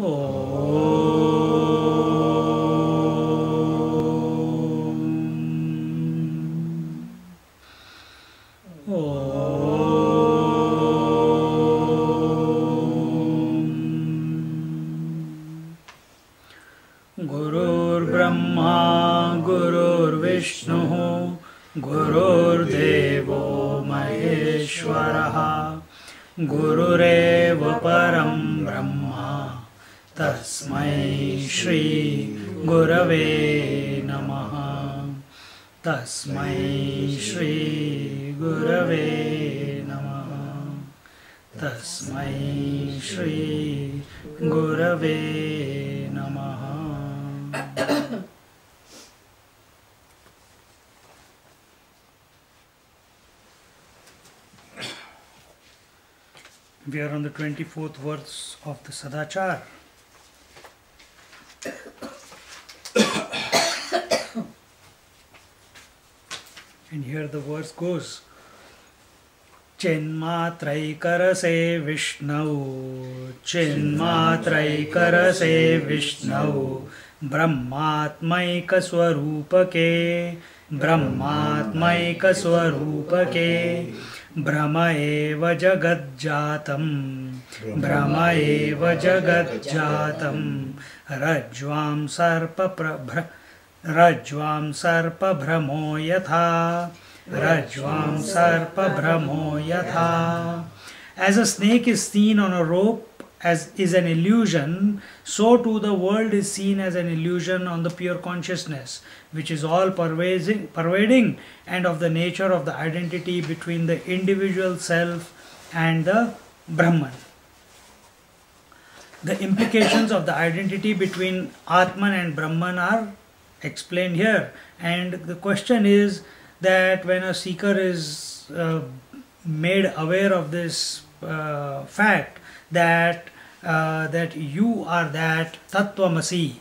गुरुर्ब्रह्मा गुरुर्विष्णुः गुरुर्देवो महेश्वरः गुरुरेव परं ब्रह्मा तस्मै श्री गुरवे नमः। तस्मै श्री गुरवे नमः। तस्मै श्री गुरवे नमः। We are on the 24th verse of the Sadachar. And here the verse goes, Chinmatraikarase Vishnau, Chinmatraikarase Vishnau, Brahmatmaika Swarupake, Brahmatmaika Swarupake, Brahma eva jagadjatam, Brahma eva jagadjatam, Rajvam sarpa brahmo yatha, Rajvam sarpa brahmo yatha. As a snake is seen on a rope as is an illusion, so too the world is seen as an illusion on the pure consciousness, which is all pervading and of the nature of the identity between the individual self and the Brahman. The implications of the identity between Atman and Brahman are explained here, and the question is that when a seeker is made aware of this fact that you are that Tattvamasi,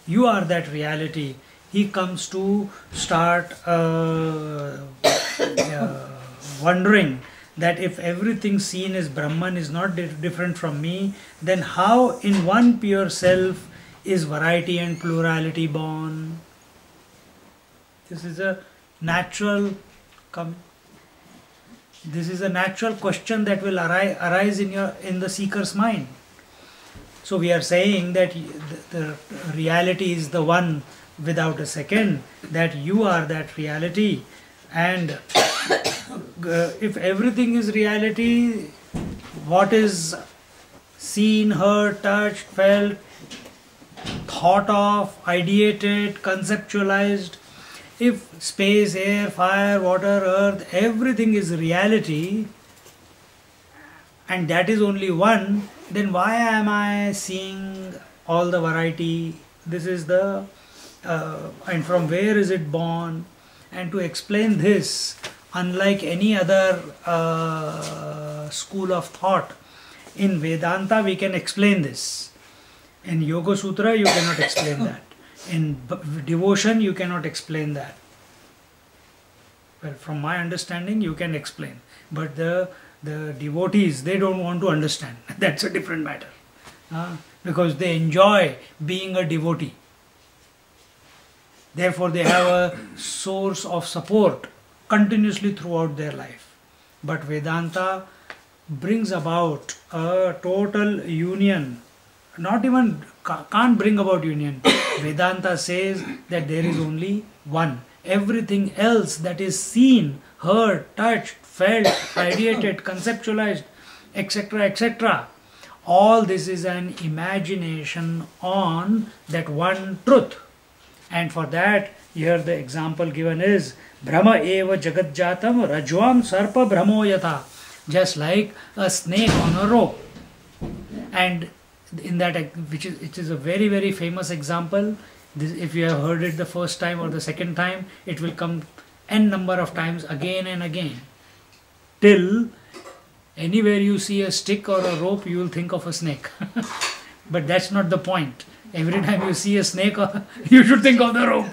you are that reality, he comes to start wondering that if everything seen as Brahman is not different from me, then how in one pure self is variety and plurality born? This is a natural question that will arise in the seeker's mind. So we are saying that the reality is the one without a second, that you are that reality, and if everything is reality, what is seen, heard, touched, felt, thought of, ideated, conceptualized, if space, air, fire, water, earth, everything is reality, and that is only one, then why am I seeing all the variety? This is the and from where is it born? And to explain this, unlike any other school of thought, in Vedanta we can explain this. In Yoga Sutra you cannot explain that. In devotion you cannot explain that. Well, from my understanding you can explain, but the devotees, they don't want to understand. That's a different matter, because they enjoy being a devotee. Therefore they have a source of support continuously throughout their life. But Vedanta brings about a total union. Not even, can't bring about union. Vedanta says that there is only one. Everything else that is seen, heard, touched, felt, ideated, conceptualized, etc., etc., all this is an imagination on that one truth. And for that, here the example given is Brahma eva jagadjatam rajvam sarpa brahmo yatha. Just like a snake on a rope. And in that, it is a very, very famous example. This, if you have heard it the first time or the second time, it will come n number of times again and again. Till anywhere you see a stick or a rope, you will think of a snake. But that's not the point. Every time you see a snake, you should think of the rope.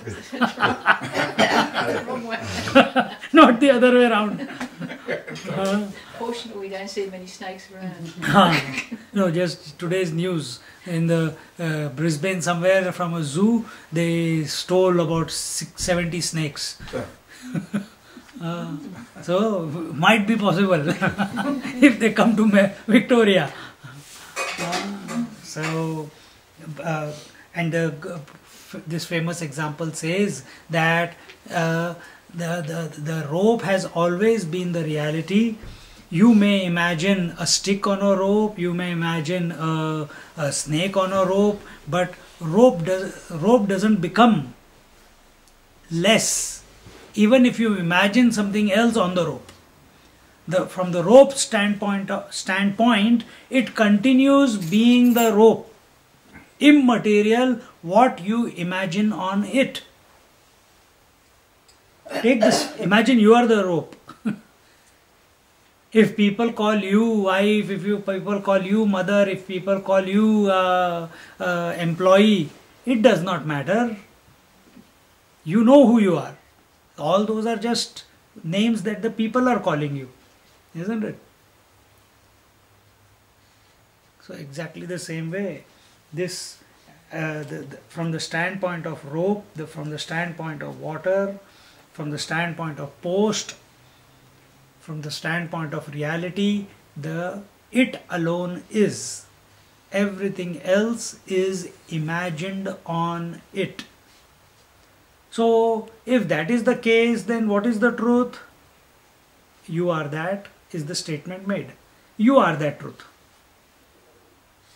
Not the other way around. Fortunately, we don't see many snakes around. No, just today's news in the Brisbane somewhere from a zoo, they stole about 70 snakes. So might be possible if they come to Victoria. And this famous example says that the rope has always been the reality. You may imagine a stick on a rope, you may imagine a snake on a rope, but rope doesn't become less even if you imagine something else on the rope. From the rope standpoint, it continues being the rope, immaterial, what you imagine on it. Take this, imagine you are the rope. If people call you wife, if people call you mother, if people call you employee, it does not matter. You know who you are. All those are just names that the people are calling you, isn't it? So exactly the same way, this from the standpoint of rope, from the standpoint of water, from the standpoint of post, from the standpoint of reality, it alone is. Everything else is imagined on it. So if that is the case, then what is the truth? You are that is the statement made. You are that truth.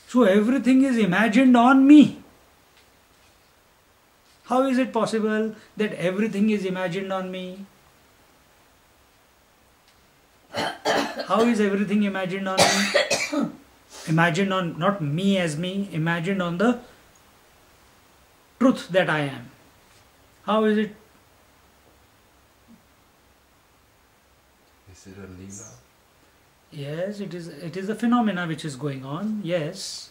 So everything is imagined on me. How is it possible that everything is imagined on me? How is everything imagined on me? Imagined on, not me as me, imagined on the truth that I am. How is it? Is it a leela? Yes, it is a phenomena which is going on, yes.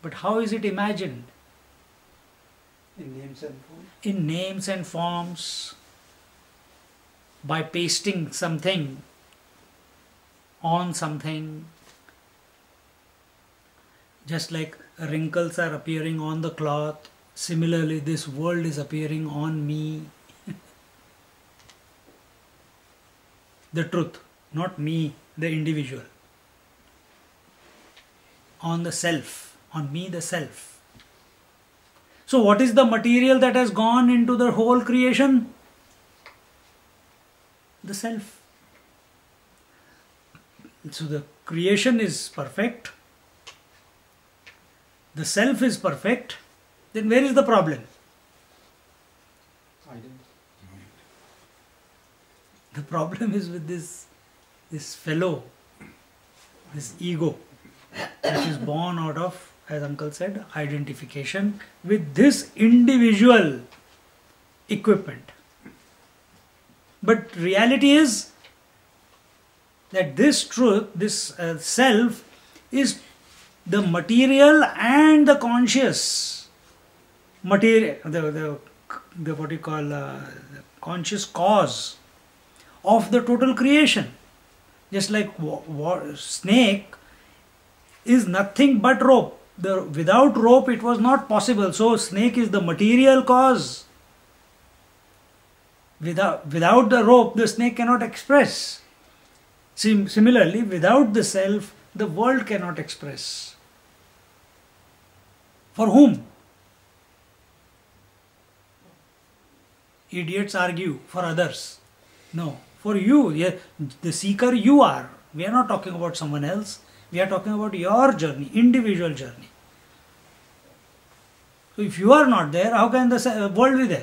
But how is it imagined? In names and forms. In names and forms, by pasting something on something. Just like wrinkles are appearing on the cloth, similarly this world is appearing on me. The truth, not me, the individual. On the self, on me the self. So what is the material that has gone into the whole creation? The self. So the creation is perfect. The self is perfect. Then where is the problem? The problem is with this fellow, this ego, which is born out of, as uncle said, identification with this individual equipment. But reality is that this truth, this self, is the material and the conscious material, the what you call the conscious cause of the total creation. Just like snake is nothing but rope. Without rope it was not possible. So snake is the material cause. Without the rope the snake cannot express. Similarly, without the self the world cannot express. For whom? Idiots argue for others. No, for you, the seeker you are. We are not talking about someone else. We are talking about your journey, individual journey. So if you are not there, how can the world be there?